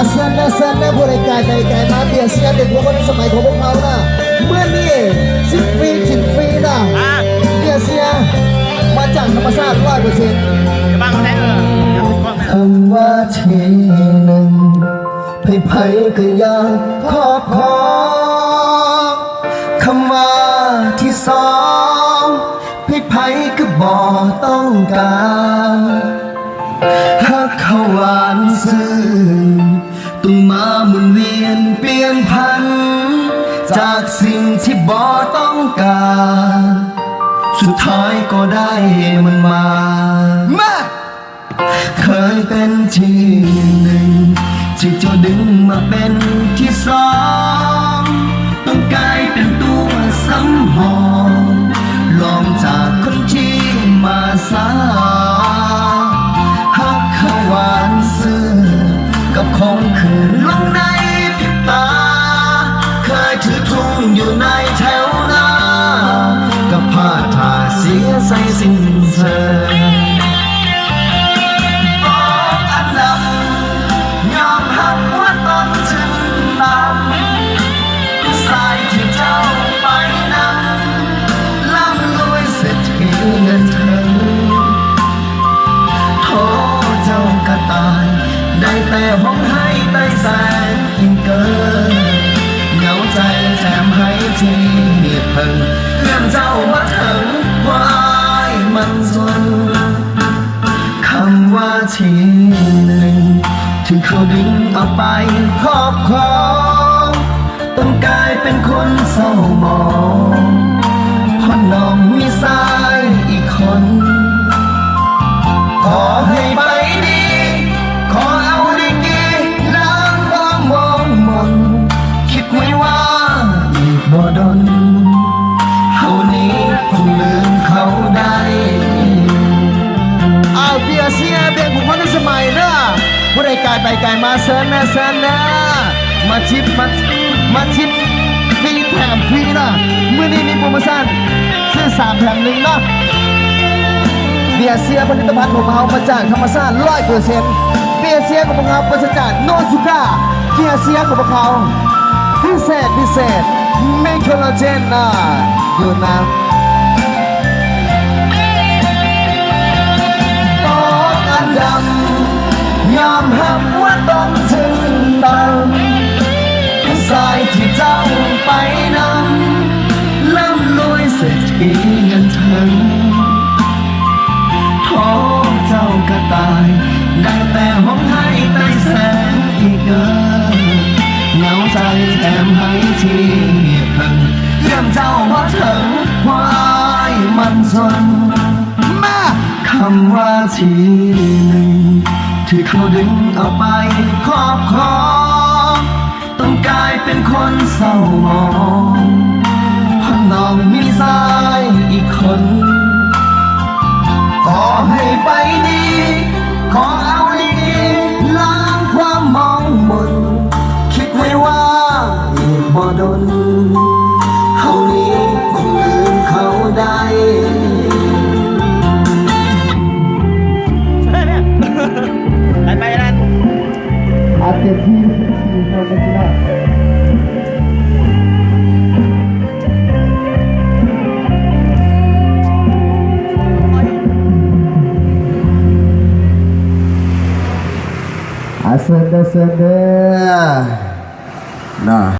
เส้นนะผู้ใดกายใจกายมาเบียเสียเด็กพวกคนในสมัยของพวกเขานะเมื่อนี้ชิดฟรีนะเบียเสียมาจากธรรมชาติ100%จะบ้างคนไหนอยากเป็นกล้องไหม คำว่าทีหนึ่งไผ่ก็อยากครอบครองคำว่าที่สองไผ่ก็บอกต้องการหักเขาหวานซื่อต้องมาหมุนเวียนเปลี่ยนพันจากสิ่งที่บอต้องการสุดท้ายก็ได้มันมาเคยเป็นที่หนึ่งที่จะดึงมาเป็นที่สองต้องกลายเป็นตัวสำรองลองจากคนที่มาสาหักเขาหวานซื่อกับของคืนลงในปิดตาเคยถือทุ่งอยู่ในแถวหน้ากับผ้าทาเสียใส่สิ้นเชิงเงินเธอโทษเจ้ากระต่ายได้แต่ห้องให้ใต้แสงยิ่งเกินเหงาใจแถมให้ที่เพิ่งเรื่องเจ้ามาถึงว่าอายมันจนคำว่าทีหนึ่งถึงเขาดึงเอาไปครอบครองต้องกลายเป็นคนเศร้าหมองพอน้องมีสายอีกคนขอให้ไปดีขอเอาดีกีล้างความมองมนคิดไม่ว่าอีกบ่ดนเฮานี้คงลืมเขาได้เอาเบียเสียเบียของคนในสมัยนะผู้ใดกายไปกายมาเซินนะมาชิปฟรีแถมฟรีนะมื้อนี้มีโปรโมชั่นซื้อ3 แถม 1นะเบียร์เสียผลิตภัณฑ์ของเรามาจากธรรมชาติ100%เบียร์เสียของพวกเราปราศจากโนซูก้าเบียร์เสียของพวกเราพิเศษเมคโคลลาเจนนะอยู่นะบอกอันดำยอมรับว่าต้องถึงต่ำสายที่เจ้าไปนั้นล่ำรวยเศรษฐีเงินถึงโทษเจ้ากระต่ายได้แต่ห้องให้ใต้แสงอีกเกินเหงาใจแถมให้ที่เพิ่งเยี่ยมเจ้าพอถึงเพราะอายมันจนมาคำว่าทีหนึ่งที่เขาดึงเอาไปครอบครองต้องกลายเป็นคนเศร้าหมองพอน้องมีสายอีกคนขอให้ไปดีขอเอาดีล้างความมองมนคิดไว้ว่าอีกบ่ดนเฮานี้คงลืมเขาได้ ไปนั่นอาเจนทีเราไม่ได้เสนอน่ะ